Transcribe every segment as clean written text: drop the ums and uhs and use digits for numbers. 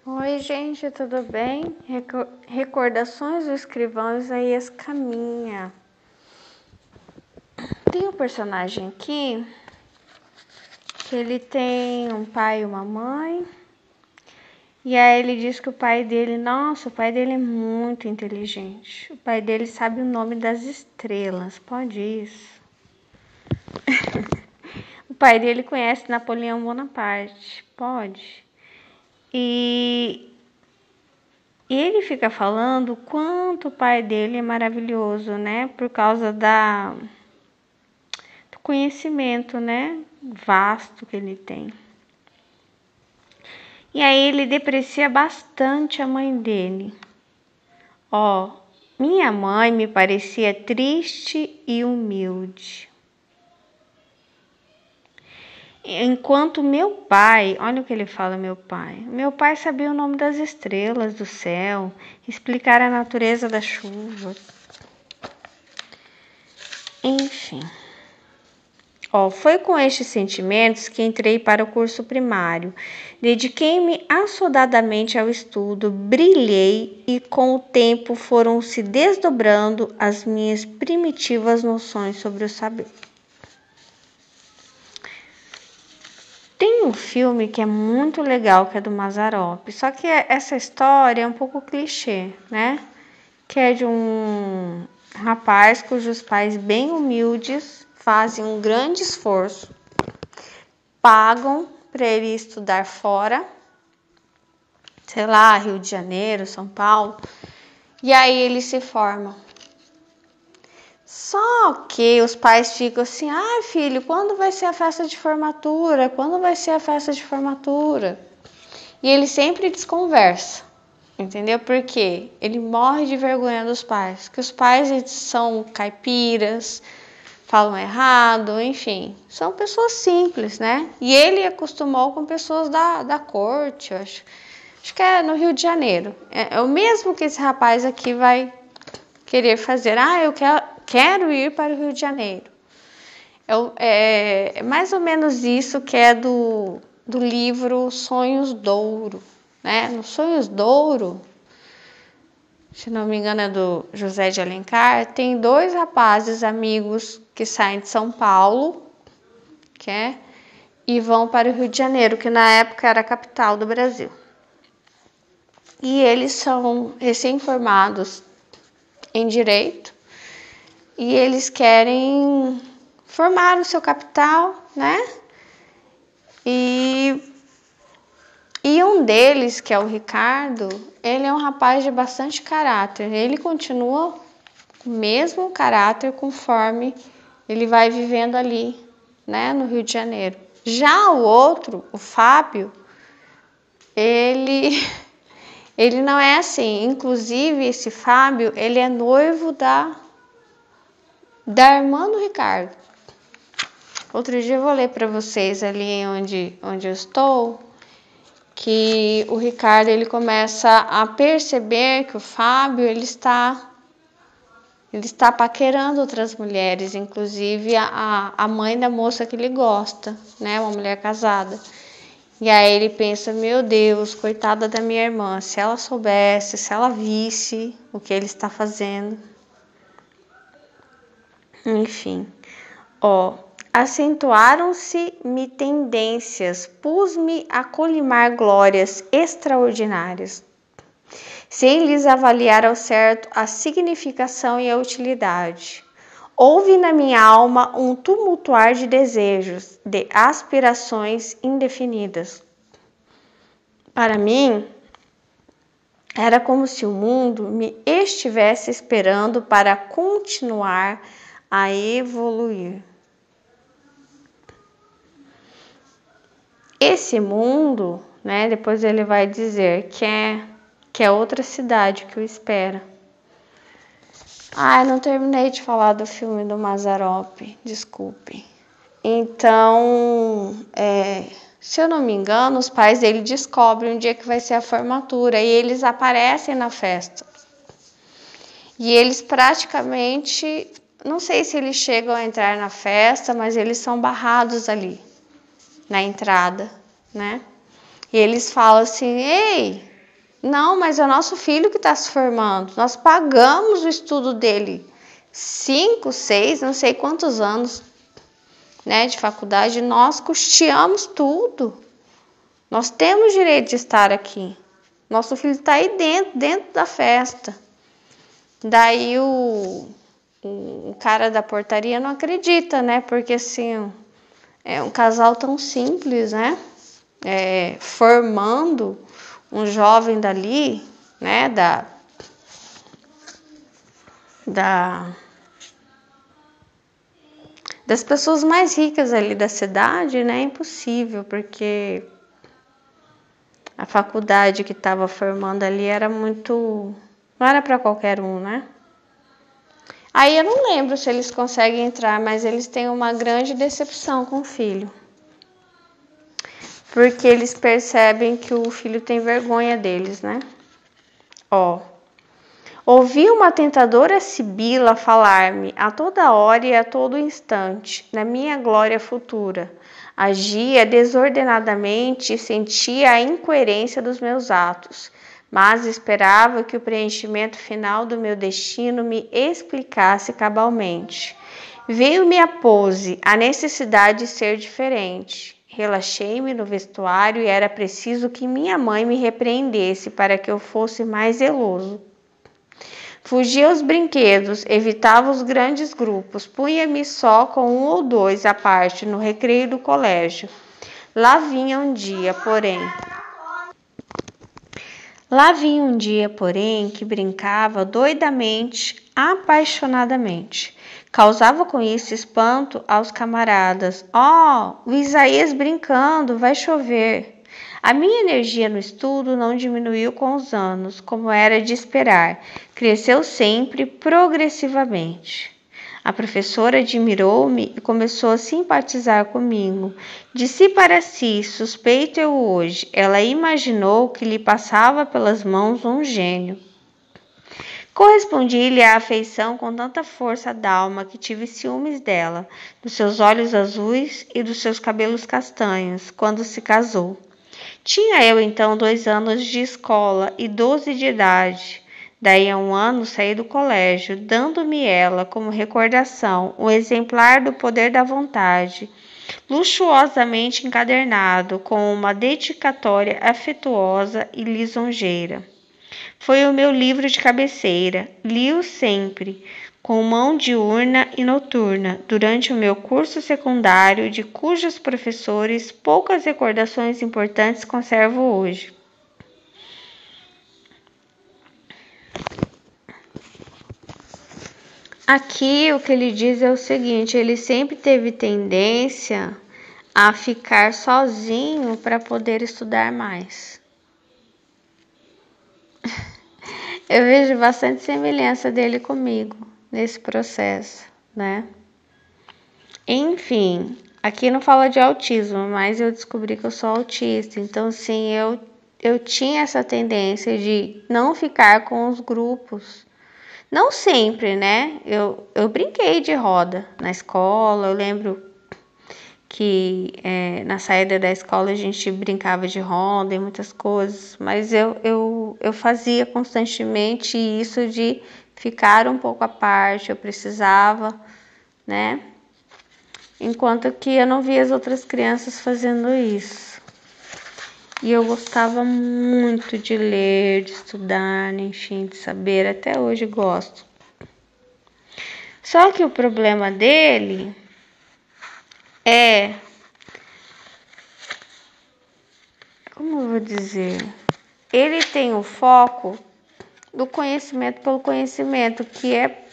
Oi, gente, tudo bem? Recordações do escrivão Isaías Caminha. Tem um personagem aqui que ele tem um pai e uma mãe. E aí ele diz que o pai dele é muito inteligente. O pai dele sabe o nome das estrelas, pode isso. O pai dele conhece Napoleão Bonaparte, pode. E ele fica falando o quanto o pai dele é maravilhoso, né? Por causa do conhecimento, né? Vasto que ele tem. E aí ele deprecia bastante a mãe dele. Minha mãe me parecia triste e humilde. Enquanto meu pai, olha o que ele fala, meu pai sabia o nome das estrelas do céu, explicar a natureza da chuva. Enfim. Foi com estes sentimentos que entrei para o curso primário. Dediquei-me assodadamente ao estudo, brilhei e com o tempo foram se desdobrando as minhas primitivas noções sobre o saber. Tem um filme que é muito legal, que é do Mazzaropi, só que essa história é um pouco clichê, né? Que é de um rapaz cujos pais bem humildes fazem um grande esforço, pagam para ele estudar fora, sei lá, Rio de Janeiro, São Paulo, e aí ele se forma. Só que os pais ficam assim, filho, quando vai ser a festa de formatura? Quando vai ser a festa de formatura? E ele sempre desconversa, entendeu? Porque ele morre de vergonha dos pais, que os pais eles são caipiras, falam errado, enfim, são pessoas simples, né? E ele acostumou com pessoas da corte, eu acho que é no Rio de Janeiro. É o mesmo que esse rapaz aqui vai querer fazer. Eu quero ir para o Rio de Janeiro. É mais ou menos isso que é do livro Sonhos Douro, né? No Sonhos Douro, se não me engano é do José de Alencar, tem dois rapazes amigos que saem de São Paulo, e vão para o Rio de Janeiro, que na época era a capital do Brasil. E eles são recém-formados em Direito e eles querem formar o seu capital, né? E um deles, que é o Ricardo, ele é um rapaz de bastante caráter. Ele continua com o mesmo caráter conforme ele vai vivendo ali, né, no Rio de Janeiro. Já o outro, o Fábio, ele não é assim. Inclusive, esse Fábio, ele é noivo da irmã do Ricardo. Outro dia eu vou ler para vocês ali onde eu estou, que o Ricardo ele começa a perceber que o Fábio ele está paquerando outras mulheres, inclusive a mãe da moça que ele gosta, né, uma mulher casada. E aí ele pensa, meu Deus, coitada da minha irmã, se ela soubesse, se ela visse o que ele está fazendo. Enfim, acentuaram-se-me tendências, pus-me a colimar glórias extraordinárias, sem lhes avaliar ao certo a significação e a utilidade. Houve na minha alma um tumultuar de desejos, de aspirações indefinidas. Para mim, era como se o mundo me estivesse esperando para continuar a evoluir. Esse mundo, né, depois ele vai dizer que é outra cidade que o espera. Eu não terminei de falar do filme do Mazzaropi, desculpe. Então, se eu não me engano, os pais dele descobrem um dia que vai ser a formatura e eles aparecem na festa. E eles praticamente, não sei se eles chegam a entrar na festa, mas eles são barrados ali, na entrada, né? E eles falam assim, ei, Não, mas é o nosso filho que está se formando. Nós pagamos o estudo dele 5, 6, não sei quantos anos, né, de faculdade. Nós custeamos tudo. Nós temos direito de estar aqui. Nosso filho está aí dentro da festa. Daí o cara da portaria não acredita, né? Porque assim, é um casal tão simples, né? Formando um jovem dali, né? Das pessoas mais ricas ali da cidade, né? É impossível, porque a faculdade que estava formando ali era muito... Não era para qualquer um, né? Aí eu não lembro se eles conseguem entrar, mas eles têm uma grande decepção com o filho. Porque eles percebem que o filho tem vergonha deles, né? Ouvi uma tentadora sibila falar-me a toda hora e a todo instante, na minha glória futura. Agia desordenadamente e sentia a incoerência dos meus atos, mas esperava que o preenchimento final do meu destino me explicasse cabalmente. Veio-me a pose, a necessidade de ser diferente. Relaxei-me no vestuário e era preciso que minha mãe me repreendesse para que eu fosse mais zeloso. Fugia aos brinquedos, evitava os grandes grupos, punha-me só com um ou dois à parte no recreio do colégio. Lá vinha um dia, porém, que brincava doidamente, apaixonadamente. Causava com isso espanto aos camaradas. O Isaías brincando, vai chover. A minha energia no estudo não diminuiu com os anos, como era de esperar. Cresceu sempre, progressivamente. A professora admirou-me e começou a simpatizar comigo. Disse para si, suspeito eu hoje, ela imaginou que lhe passava pelas mãos um gênio. Correspondi-lhe à afeição com tanta força d'alma que tive ciúmes dela, dos seus olhos azuis e dos seus cabelos castanhos, quando se casou. Tinha eu então 2 anos de escola e 12 de idade. Daí a 1 ano saí do colégio, dando-me ela, como recordação, um exemplar do Poder da Vontade, luxuosamente encadernado, com uma dedicatória afetuosa e lisonjeira. Foi o meu livro de cabeceira, li-o sempre, com mão diurna e noturna, durante o meu curso secundário, de cujos professores poucas recordações importantes conservo hoje. Aqui o que ele diz é o seguinte, ele sempre teve tendência a ficar sozinho para poder estudar mais. Eu vejo bastante semelhança dele comigo nesse processo, né? Enfim, aqui não fala de autismo, mas eu descobri que eu sou autista. Então, sim, eu tinha essa tendência de não ficar com os grupos. Não sempre, né? Eu brinquei de roda na escola. Eu lembro que na saída da escola a gente brincava de roda e muitas coisas. Mas eu fazia constantemente isso de ficar um pouco à parte. Eu precisava, né? Enquanto que eu não via as outras crianças fazendo isso. E eu gostava muito de ler, de estudar, enfim, de saber. Até hoje gosto. Só que o problema dele é... Como eu vou dizer? Ele tem o foco do conhecimento pelo conhecimento, que é...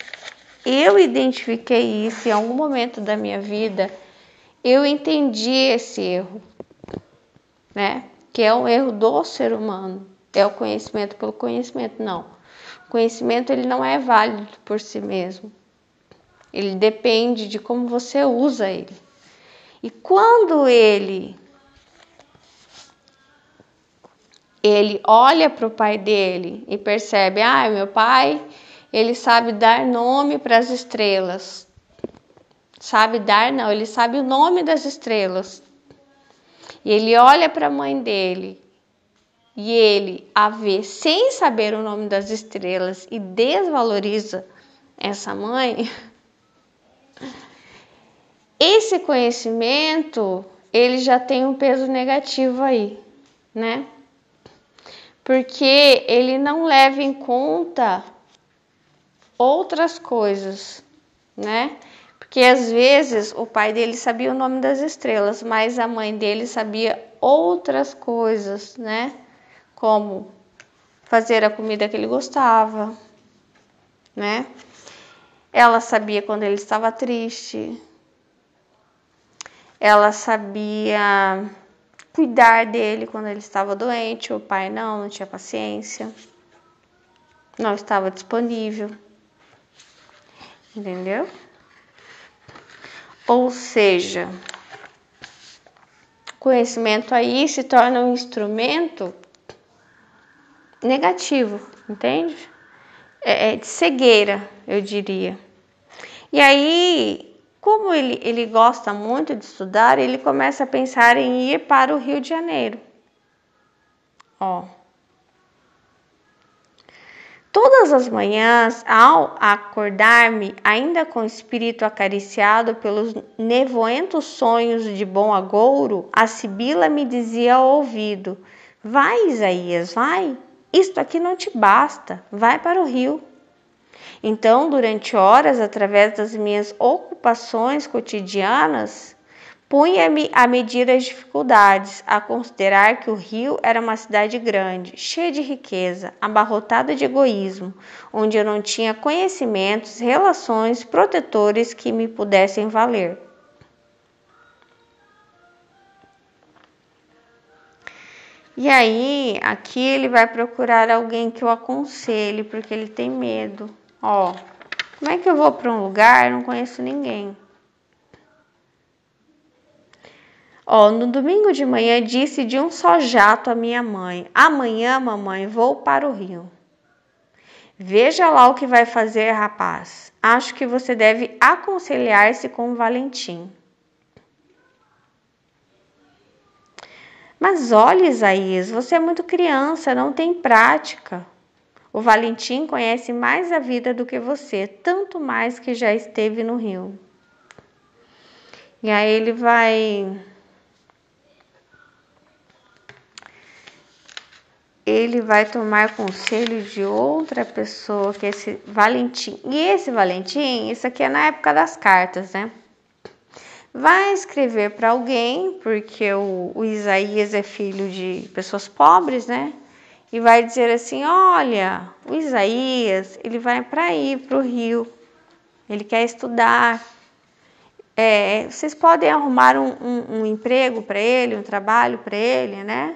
Eu identifiquei isso em algum momento da minha vida. Eu entendi esse erro, né? Que é um erro do ser humano. É o conhecimento pelo conhecimento, não. O conhecimento ele não é válido por si mesmo. Ele depende de como você usa ele. E quando ele olha para o pai dele e percebe, meu pai, ele sabe dar nome para as estrelas. Ele sabe o nome das estrelas. E ele olha para a mãe dele e ele a vê sem saber o nome das estrelas e desvaloriza essa mãe, esse conhecimento ele já tem um peso negativo aí, né? Porque ele não leva em conta outras coisas, né? Porque às vezes o pai dele sabia o nome das estrelas, mas a mãe dele sabia outras coisas, né? Como fazer a comida que ele gostava, né? Ela sabia quando ele estava triste. Ela sabia cuidar dele quando ele estava doente. O pai não tinha paciência. Não estava disponível. Entendeu? Ou seja, o conhecimento aí se torna um instrumento negativo, entende? É de cegueira, eu diria. E aí, como ele gosta muito de estudar, ele começa a pensar em ir para o Rio de Janeiro. Ó. Todas as manhãs, ao acordar-me, ainda com o espírito acariciado pelos nevoentos sonhos de bom agouro, a Sibila me dizia ao ouvido: vai, Isaías, vai, isto aqui não te basta, vai para o rio. Então, durante horas, através das minhas ocupações cotidianas, punha-me a medir as dificuldades, a considerar que o Rio era uma cidade grande, cheia de riqueza, abarrotada de egoísmo, onde eu não tinha conhecimentos, relações, protetores que me pudessem valer. E aí, aqui ele vai procurar alguém que o aconselhe, porque ele tem medo. Ó, como é que eu vou para um lugar e não conheço ninguém? No domingo de manhã disse de um só jato à minha mãe: amanhã, mamãe, vou para o Rio. Veja lá o que vai fazer, rapaz. Acho que você deve aconselhar-se com o Valentim. Mas olha, Isaías, você é muito criança, não tem prática. O Valentim conhece mais a vida do que você, tanto mais que já esteve no Rio. E aí ele vai tomar conselho de outra pessoa, que é esse Valentim. E esse Valentim, isso aqui é na época das cartas, né? Vai escrever para alguém, porque o Isaías é filho de pessoas pobres, né? E vai dizer assim: olha, o Isaías, ele vai para o Rio, ele quer estudar. Vocês podem arrumar um emprego para ele, um trabalho para ele, né?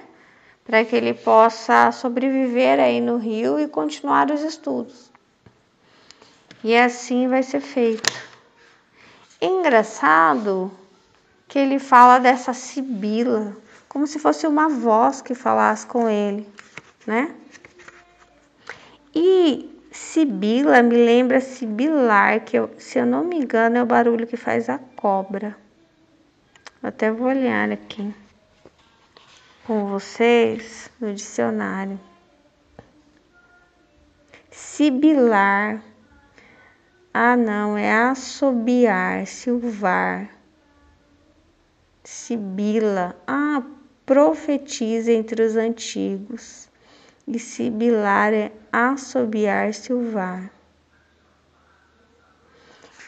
Para que ele possa sobreviver aí no Rio e continuar os estudos. E assim vai ser feito. Engraçado que ele fala dessa Sibila, como se fosse uma voz que falasse com ele, né? E Sibila me lembra sibilar, que se eu não me engano é o barulho que faz a cobra. Eu até vou olhar aqui com vocês no dicionário. Sibilar. Ah, não, é assobiar, silvar. Sibila. Ah, profetiza entre os antigos. E sibilar é assobiar, silvar.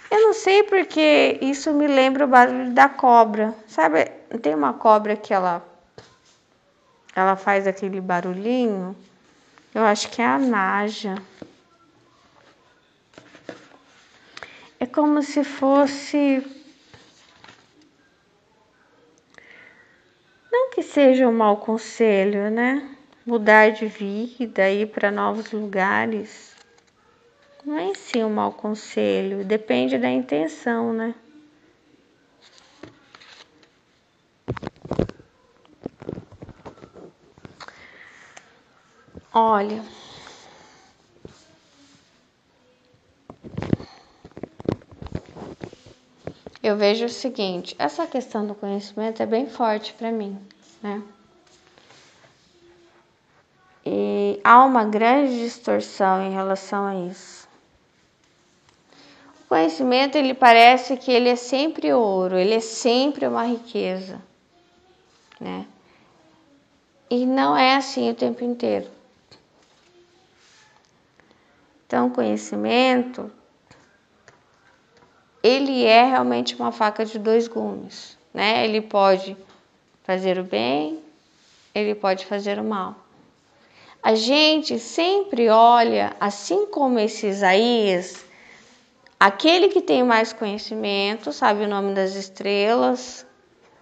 Eu não sei porque isso me lembra o barulho da cobra. Sabe, tem uma cobra que ela faz aquele barulhinho? Eu acho que é a naja. É como se fosse... Não que seja um mau conselho, né? Mudar de vida, ir para novos lugares. Não é em si um mau conselho, depende da intenção, né? Olha, eu vejo o seguinte, essa questão do conhecimento é bem forte para mim, né? E há uma grande distorção em relação a isso. O conhecimento, ele parece que ele é sempre ouro, ele é sempre uma riqueza, né? E não é assim o tempo inteiro. Então, o conhecimento, ele é realmente uma faca de dois gumes, né? Ele pode fazer o bem, ele pode fazer o mal. A gente sempre olha, assim como esse Isaías, aquele que tem mais conhecimento, sabe o nome das estrelas,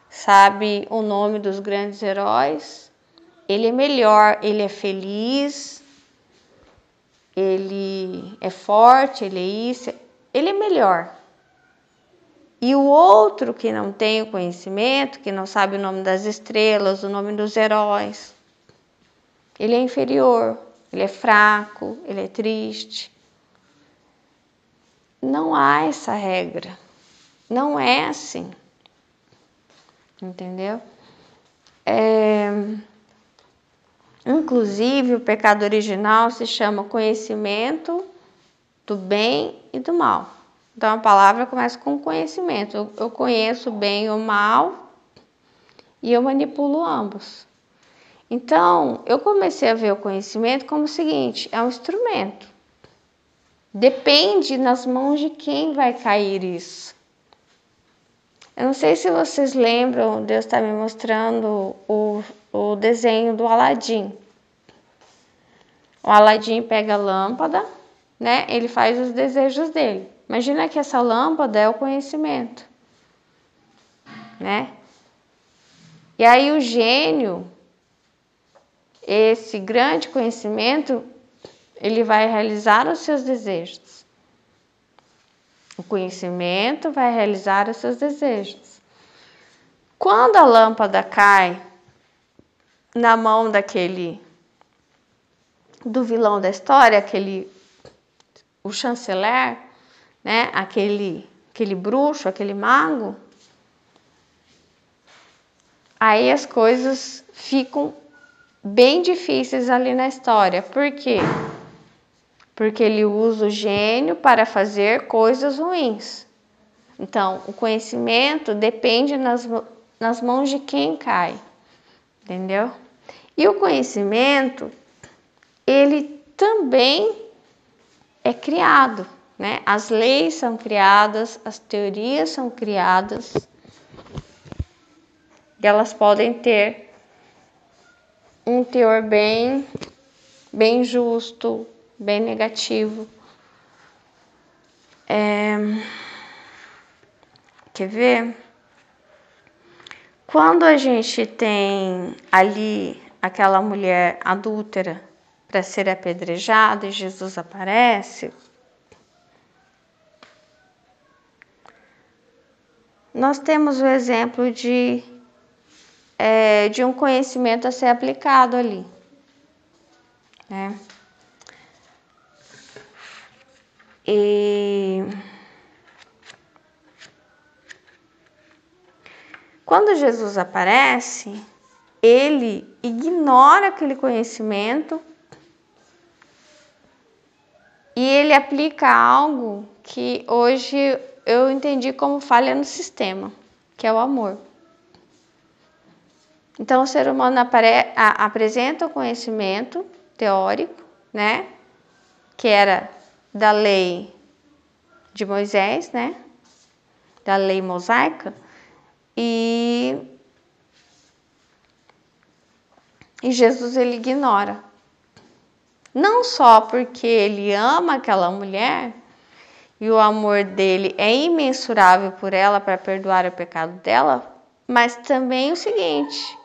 sabe o nome dos grandes heróis, ele é melhor, ele é feliz, ele é forte, ele é isso, ele é melhor. E o outro que não tem o conhecimento, que não sabe o nome das estrelas, o nome dos heróis, ele é inferior, ele é fraco, ele é triste. Não há essa regra. Não é assim. Entendeu? Inclusive, o pecado original se chama conhecimento do bem e do mal. Então, a palavra começa com conhecimento. Eu conheço o bem e o mal e eu manipulo ambos. Então, eu comecei a ver o conhecimento como o seguinte, é um instrumento. Depende nas mãos de quem vai cair isso. Eu não sei se vocês lembram, Deus está me mostrando o desenho do Aladim. O Aladim pega a lâmpada, né? Ele faz os desejos dele. Imagina que essa lâmpada é o conhecimento, né? E aí o gênio, esse grande conhecimento, ele vai realizar os seus desejos. O conhecimento vai realizar os seus desejos. Quando a lâmpada cai na mão do vilão da história, o chanceler, né? Aquele bruxo, aquele mago, aí as coisas ficam bem difíceis ali na história. Por quê? Porque ele usa o gênio para fazer coisas ruins. Então, o conhecimento depende nas mãos de quem cai, entendeu? E o conhecimento, ele também é criado, né? As leis são criadas, as teorias são criadas, e elas podem ter um teor bem justo, bem negativo. Quer ver? Quando a gente tem ali aquela mulher adúltera para ser apedrejada e Jesus aparece, nós temos o exemplo de um conhecimento a ser aplicado ali, né? E quando Jesus aparece, ele ignora aquele conhecimento e ele aplica algo que hoje eu entendi como falha no sistema, que é o amor. Então, o ser humano apresenta o conhecimento teórico, né? Que era da lei de Moisés, né? Da lei mosaica. E Jesus, ele ignora. Não só porque ele ama aquela mulher e o amor dele é imensurável por ela para perdoar o pecado dela, mas também o seguinte,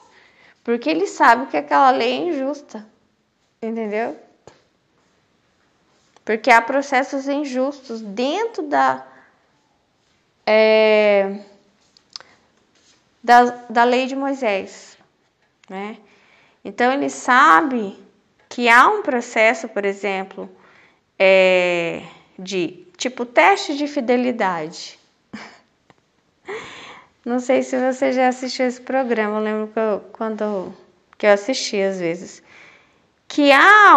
porque ele sabe que aquela lei é injusta, entendeu? Porque há processos injustos dentro da lei de Moisés, né? Então ele sabe que há um processo, por exemplo, de tipo teste de fidelidade. Não sei se você já assistiu esse programa, eu lembro que eu assisti às vezes, que há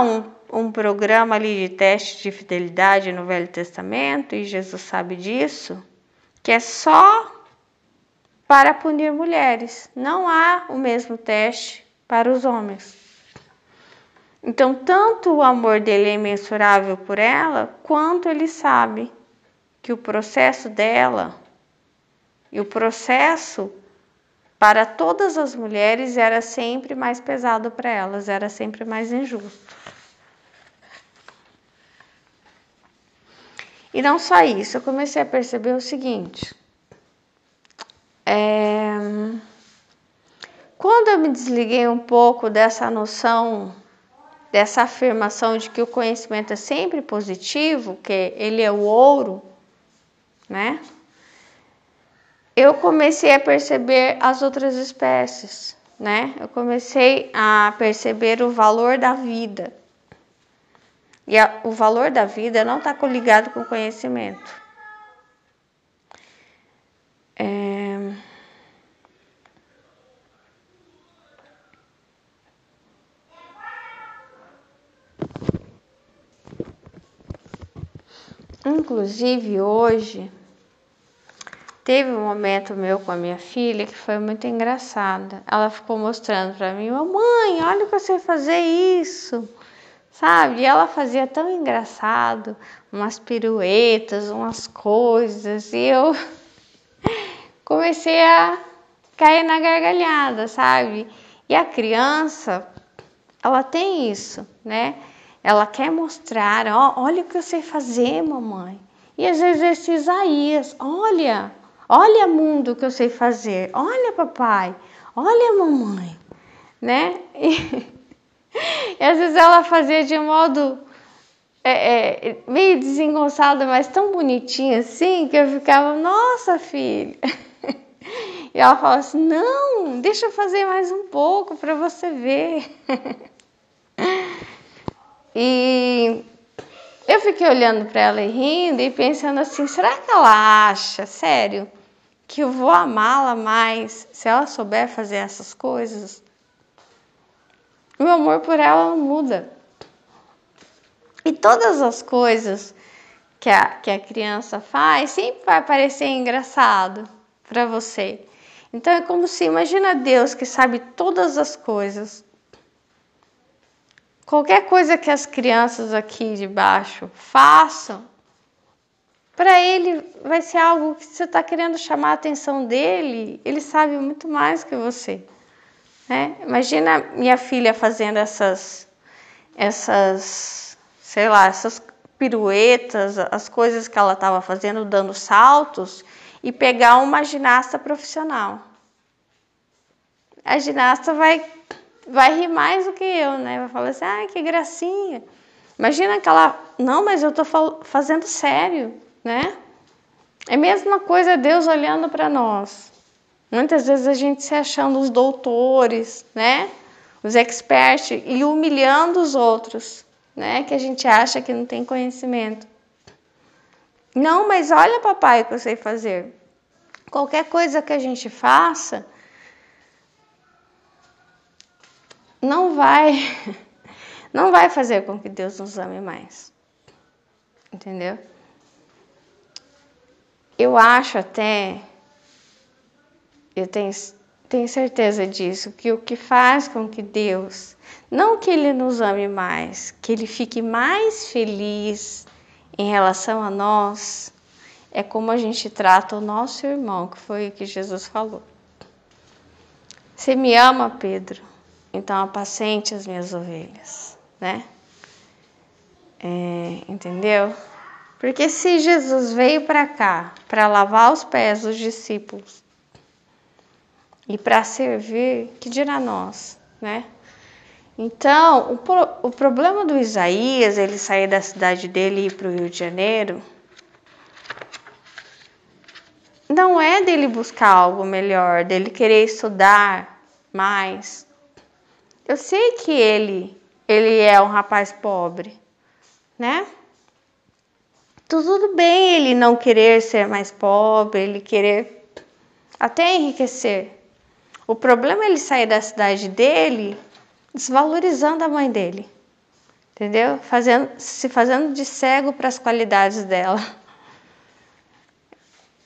um programa ali de teste de fidelidade no Velho Testamento, e Jesus sabe disso, que é só para punir mulheres. Não há o mesmo teste para os homens. Então, tanto o amor dele é imensurável por ela, quanto ele sabe que o processo dela e o processo para todas as mulheres era sempre mais pesado para elas, era sempre mais injusto. E não só isso, eu comecei a perceber o seguinte. Quando eu me desliguei um pouco dessa noção, dessa afirmação de que o conhecimento é sempre positivo, que ele é o ouro, né? Eu comecei a perceber as outras espécies, né? Eu comecei a perceber o valor da vida. E o valor da vida não está coligado com o conhecimento. Inclusive, hoje, teve um momento meu com a minha filha que foi muito engraçado. Ela ficou mostrando para mim, mamãe, olha o que eu sei fazer isso. Sabe? E ela fazia tão engraçado, umas piruetas, umas coisas, e eu comecei a cair na gargalhada, sabe? E a criança, ela tem isso, né? Ela quer mostrar, ó, olha o que eu sei fazer, mamãe. E às vezes esse Isaías, olha mundo o que eu sei fazer, olha papai, olha mamãe, né? E às vezes ela fazia de modo meio desengonçado, mas tão bonitinho assim, que eu ficava, nossa filha. E ela falava assim, não, deixa eu fazer mais um pouco para você ver. E eu fiquei olhando para ela e rindo e pensando assim, será que ela acha, sério, que eu vou amá-la mais se ela souber fazer essas coisas? O meu amor por ela não muda. E todas as coisas que a criança faz sempre vai parecer engraçado para você. Então é como se, imagina Deus que sabe todas as coisas. Qualquer coisa que as crianças aqui de baixo façam, para ele vai ser algo que você está querendo chamar a atenção dele, ele sabe muito mais que você. Né? Imagina minha filha fazendo essas sei lá, essas piruetas, as coisas que ela estava fazendo, dando saltos, e pegar uma ginasta profissional. A ginasta vai rir mais do que eu, né? Vai falar assim, que gracinha. Imagina que ela, não, mas eu estou fazendo sério, né? É a mesma coisa Deus olhando para nós. Muitas vezes a gente se achando os doutores, né? Os experts, e humilhando os outros, né? Que a gente acha que não tem conhecimento. Não, mas olha, papai, o que eu sei fazer. Qualquer coisa que a gente faça, não vai fazer com que Deus nos ame mais. Entendeu? Eu acho até, eu tenho certeza disso, que o que faz com que Deus, não que Ele nos ame mais, que Ele fique mais feliz em relação a nós, é como a gente trata o nosso irmão, que foi o que Jesus falou. Você me ama, Pedro? Então apacente as minhas ovelhas, né? Entendeu? Porque se Jesus veio para cá para lavar os pés dos discípulos e para servir, que dirá nós, né? Então, o problema do Isaías, ele sair da cidade dele e ir para o Rio de Janeiro, não é dele buscar algo melhor, dele querer estudar mais. Eu sei que ele é um rapaz pobre, né? Tudo bem ele não querer ser mais pobre, ele querer até enriquecer. O problema é ele sair da cidade dele desvalorizando a mãe dele, entendeu? Se fazendo de cego para as qualidades dela.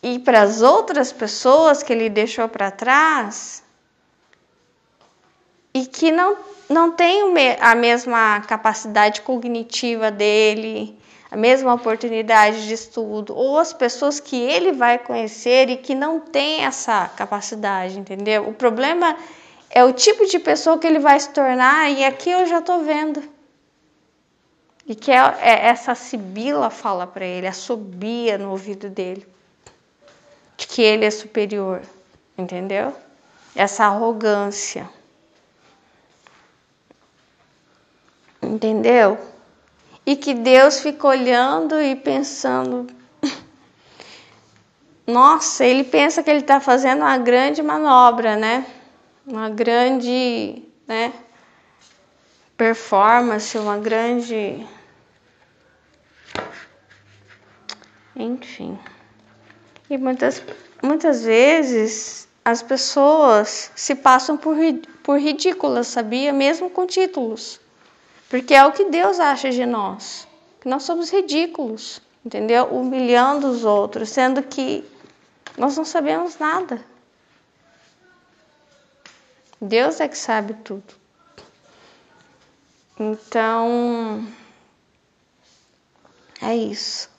E para as outras pessoas que ele deixou para trás e que não tem a mesma capacidade cognitiva dele, a mesma oportunidade de estudo, ou as pessoas que ele vai conhecer e que não tem essa capacidade, entendeu? O problema é o tipo de pessoa que ele vai se tornar, e aqui eu já estou vendo. E que essa sibila fala para ele, assobia no ouvido dele, de que ele é superior, entendeu? Essa arrogância. Entendeu? E que Deus fica olhando e pensando, nossa, ele pensa que ele está fazendo uma grande manobra, né? Uma grande, né, performance, uma grande... Enfim. E muitas vezes as pessoas se passam por ridículas, sabia? Mesmo com títulos. Porque é o que Deus acha de nós. Que nós somos ridículos, entendeu? Humilhando os outros, sendo que nós não sabemos nada. Deus é que sabe tudo. Então, é isso.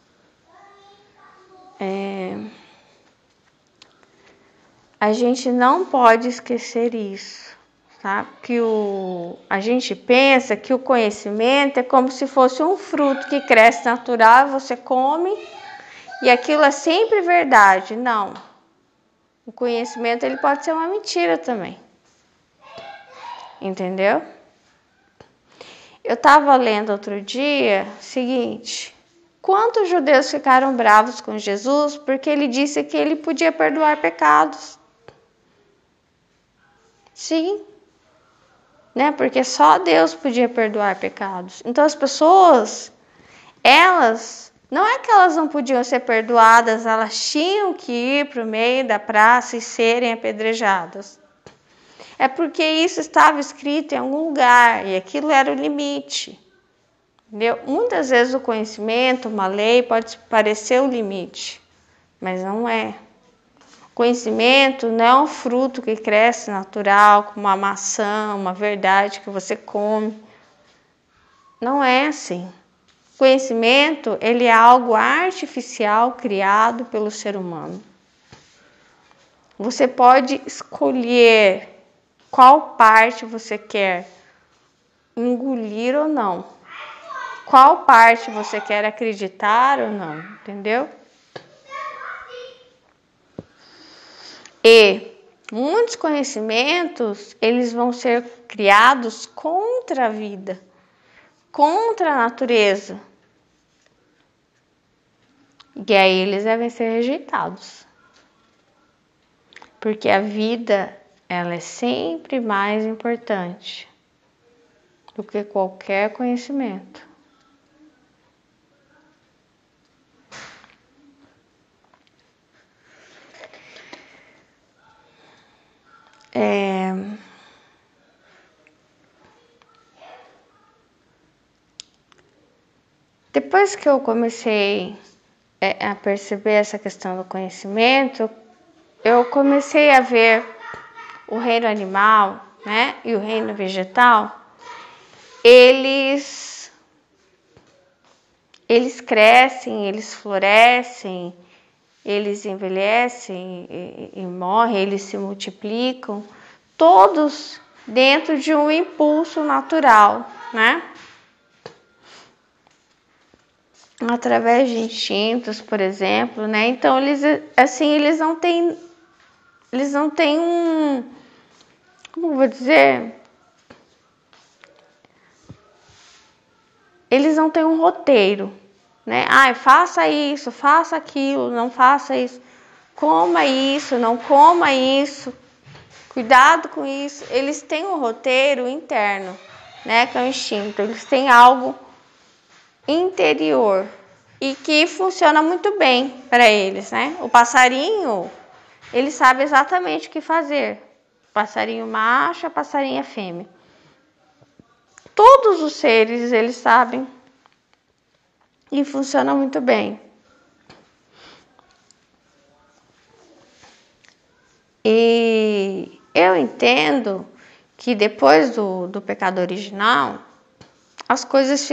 A gente não pode esquecer isso, tá? Que a gente pensa que o conhecimento é como se fosse um fruto que cresce natural, você come e aquilo é sempre verdade. Não. O conhecimento ele pode ser uma mentira também. Entendeu? Eu estava lendo outro dia o seguinte: quantos judeus ficaram bravos com Jesus porque ele disse que ele podia perdoar pecados? Sim, né? Porque só Deus podia perdoar pecados. Então as pessoas, elas, não é que elas não podiam ser perdoadas, elas tinham que ir para o meio da praça e serem apedrejadas. É porque isso estava escrito em algum lugar e aquilo era o limite. Entendeu? Muitas vezes o conhecimento, uma lei, pode parecer o limite, mas não é. Conhecimento não é um fruto que cresce natural, como uma maçã, uma verdade que você come. Não é assim. Conhecimento, ele é algo artificial criado pelo ser humano. Você pode escolher qual parte você quer engolir ou não. Qual parte você quer acreditar ou não, entendeu? E muitos conhecimentos, eles vão ser criados contra a vida, contra a natureza. E aí eles devem ser rejeitados. Porque a vida, ela é sempre mais importante do que qualquer conhecimento. Depois que eu comecei a perceber essa questão do conhecimento, eu comecei a ver o reino animal, né, e o reino vegetal, eles crescem, eles florescem, eles envelhecem e morrem, eles se multiplicam, todos dentro de um impulso natural, né? Através de instintos, por exemplo, né? Então eles não têm um, como vou dizer? Eles não têm um roteiro, né? Faça isso, faça aquilo, não faça isso. Coma isso, não coma isso. Cuidado com isso. Eles têm um roteiro interno, né? Que é o instinto. Eles têm algo interior e que funciona muito bem para eles, né? O passarinho, ele sabe exatamente o que fazer. Passarinho macho, passarinho fêmea. Todos os seres, eles sabem e funcionam muito bem. E eu entendo que depois do pecado original, as coisas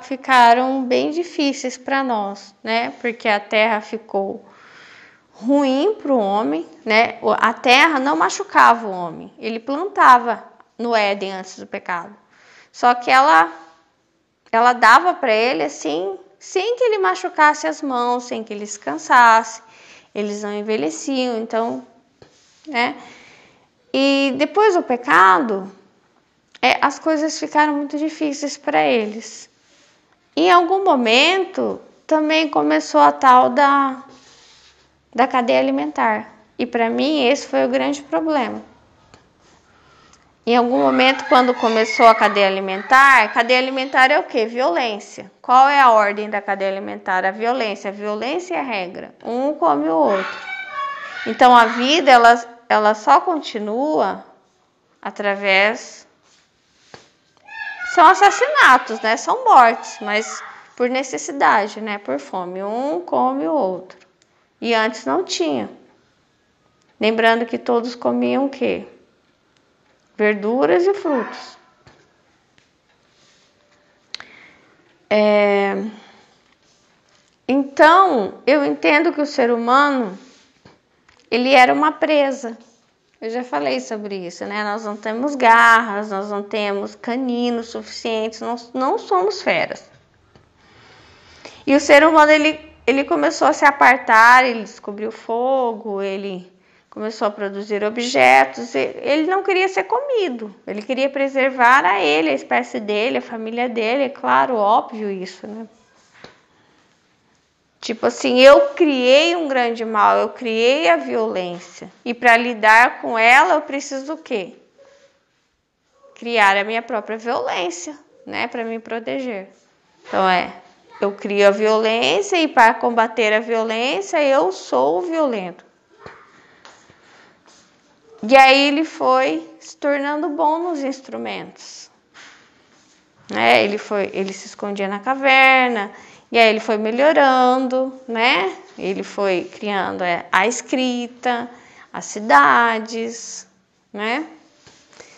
ficaram bem difíceis para nós, né? Porque a terra ficou ruim para o homem, né? A terra não machucava o homem, ele plantava no Éden antes do pecado. Só que ela dava para ele assim, sem que ele machucasse as mãos, sem que ele se cansasse, eles não envelheciam, então, né? E depois do pecado, as coisas ficaram muito difíceis para eles. Em algum momento, também começou a tal da cadeia alimentar. E para mim, esse foi o grande problema. Em algum momento, quando começou a cadeia alimentar é o quê? Violência. Qual é a ordem da cadeia alimentar? A violência. A violência é a regra. Um come o outro. Então, a vida, ela só continua através... São assassinatos, né? São mortes, mas por necessidade, né? Por fome. Um come o outro. E antes não tinha. Lembrando que todos comiam o quê? Verduras e frutos. Então, eu entendo que o ser humano, ele era uma presa. Eu já falei sobre isso, né? Nós não temos garras, nós não temos caninos suficientes, nós não somos feras. E o ser humano, ele começou a se apartar, ele descobriu fogo, ele começou a produzir objetos, ele não queria ser comido, ele queria preservar a ele, a espécie dele, a família dele, é claro, óbvio isso, né? Tipo assim, eu criei um grande mal, eu criei a violência, e para lidar com ela eu preciso o quê? Criar a minha própria violência, né, para me proteger. Então eu crio a violência e para combater a violência eu sou o violento. E aí ele foi se tornando bom nos instrumentos. Ele se escondia na caverna, e aí ele foi melhorando, né? Ele foi criando a escrita, as cidades, né?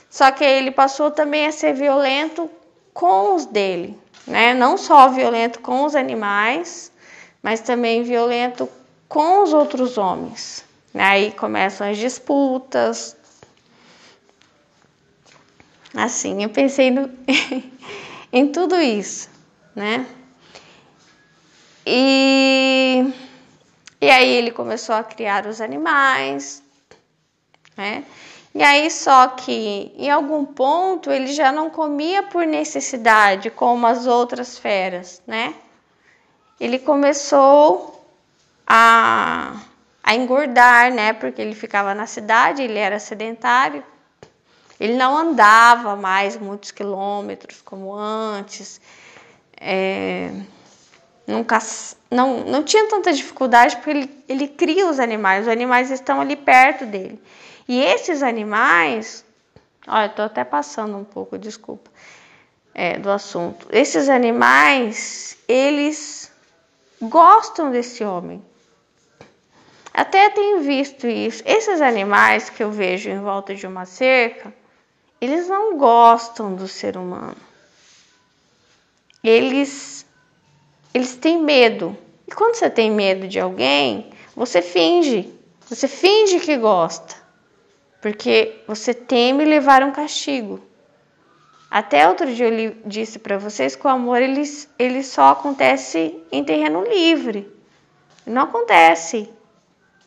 Só que ele passou também a ser violento com os dele, né? Não só violento com os animais, mas também violento com os outros homens. Aí começam as disputas. Assim, eu pensei em tudo isso, né? E aí ele começou a criar os animais, né? E aí só que em algum ponto ele já não comia por necessidade como as outras feras, né? Ele começou a engordar, né? Porque ele ficava na cidade, ele era sedentário. Ele não andava mais muitos quilômetros como antes. Não tinha tanta dificuldade porque ele cria os animais estão ali perto dele. E esses animais, olha, eu tô até passando um pouco, desculpa, do assunto. Esses animais, eles gostam desse homem. Até tenho visto isso. Esses animais que eu vejo em volta de uma cerca, eles não gostam do ser humano. Eles têm medo. E quando você tem medo de alguém, você finge. Você finge que gosta. Porque você teme levar um castigo. Até outro dia eu disse para vocês que o amor ele só acontece em terreno livre. Não acontece,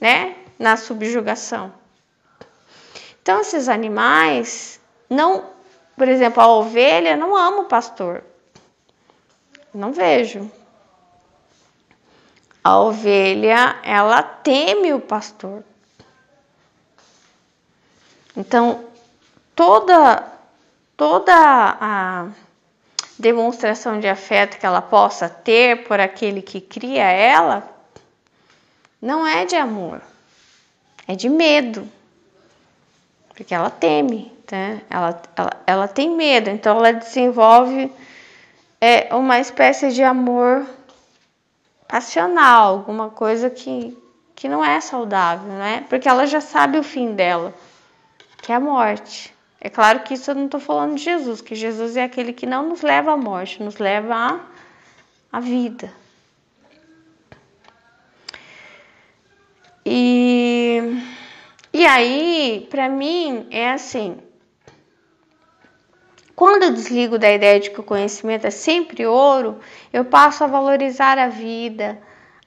né, na subjugação. Então esses animais não, por exemplo, a ovelha não ama o pastor. Não vejo. A ovelha, ela teme o pastor. Então, toda a demonstração de afeto que ela possa ter por aquele que cria ela, não é de amor, é de medo, porque ela teme. né? Ela tem medo, então ela desenvolve uma espécie de amor passional, alguma coisa que não é saudável, né? Porque ela já sabe o fim dela, que é a morte. É claro que isso eu não estou falando de Jesus, que Jesus é aquele que não nos leva à morte, nos leva à vida. E aí, para mim, é assim, quando eu desligo da ideia de que o conhecimento é sempre ouro, eu passo a valorizar a vida,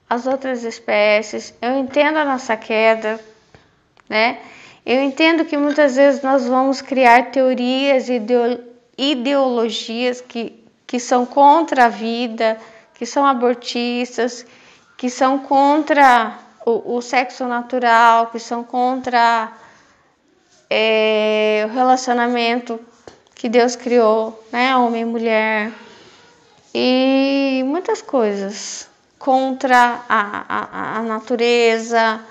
as outras espécies, eu entendo a nossa queda, né? Eu entendo que muitas vezes nós vamos criar teorias e ideologias que são contra a vida, que são abortistas, que são contra o sexo natural, que são contra o relacionamento que Deus criou, né? Homem e mulher, e muitas coisas contra a natureza,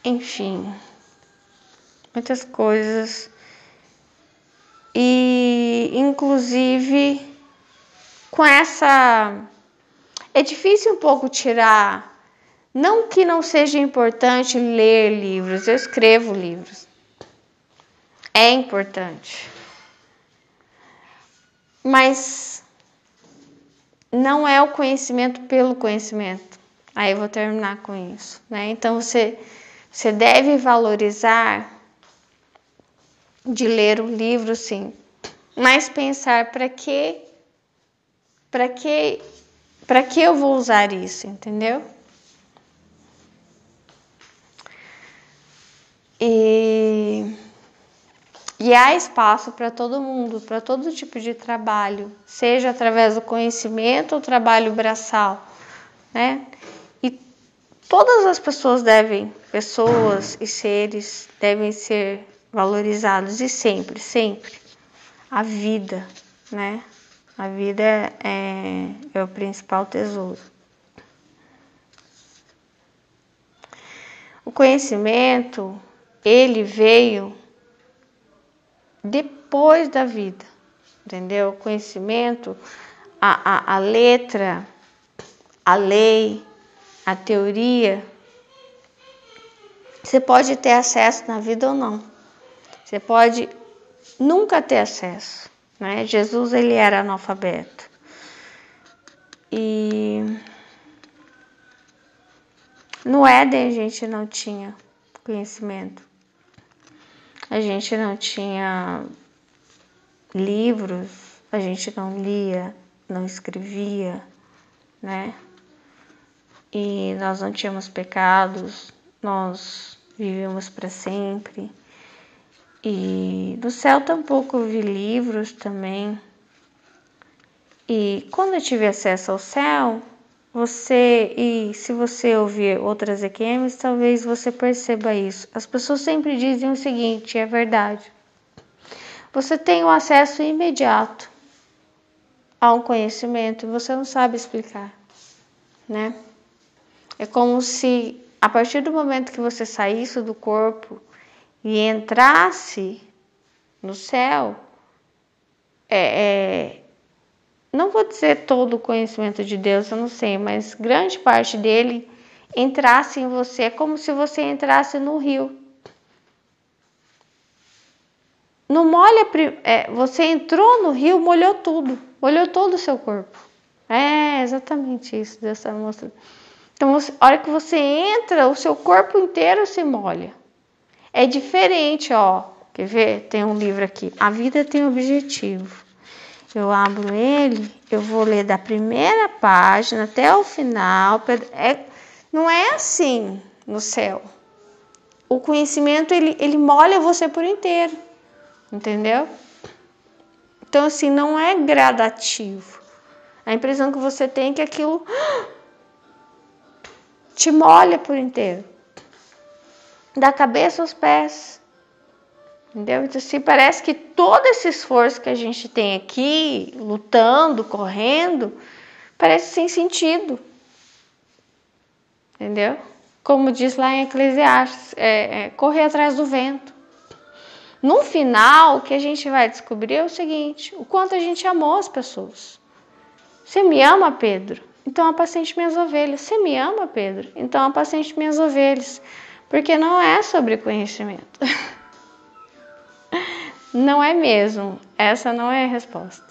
enfim, muitas coisas. E inclusive com essa é difícil um pouco tirar, não que não seja importante ler livros, eu escrevo livros, é importante, mas não é o conhecimento pelo conhecimento. Aí eu vou terminar com isso, né? Então você deve valorizar de ler o livro, sim, mas pensar para que eu vou usar isso, entendeu? E há espaço para todo mundo, para todo tipo de trabalho, seja através do conhecimento ou trabalho braçal, né? E todas as pessoas e seres devem ser valorizados, e sempre, sempre. A vida, né? A vida é o principal tesouro. O conhecimento, ele veio depois da vida, entendeu? O conhecimento, a letra, a lei, a teoria, você pode ter acesso na vida ou não. Você pode nunca ter acesso, né? Jesus, ele era analfabeto. E no Éden a gente não tinha conhecimento. A gente não tinha livros, a gente não lia, não escrevia, né? E nós não tínhamos pecados, nós vivíamos para sempre. E no céu tampouco eu vi livros também. E quando eu tive acesso ao céu, se você ouvir outras EQMs, talvez você perceba isso. As pessoas sempre dizem o seguinte, é verdade. Você tem um acesso imediato a um conhecimento e você não sabe explicar, né? É como se, a partir do momento que você saísse do corpo e entrasse no céu, não vou dizer todo o conhecimento de Deus, eu não sei, mas grande parte dele entrasse em você, é como se você entrasse no rio. Não molha, você entrou no rio, molhou tudo, molhou todo o seu corpo. É exatamente isso, Deus está mostrando. Então, a hora que você entra, o seu corpo inteiro se molha. É diferente, ó. Quer ver? Tem um livro aqui. A vida tem objetivo. Eu abro ele, eu vou ler da primeira página até o final. Não é assim no céu. O conhecimento, ele molha você por inteiro. Entendeu? Então, assim, não é gradativo. A impressão que você tem é que aquilo te molha por inteiro. Da cabeça aos pés. Entendeu? Então, assim, parece que todo esse esforço que a gente tem aqui, lutando, correndo, parece sem sentido. Entendeu? como diz lá em Eclesiastes, correr atrás do vento. No final, o que a gente vai descobrir é o seguinte: o quanto a gente amou as pessoas. Você me ama, Pedro? Então apacente minhas ovelhas. Você me ama, Pedro? Então apacente minhas ovelhas. Porque não é sobre conhecimento. Não é mesmo. Essa não é a resposta.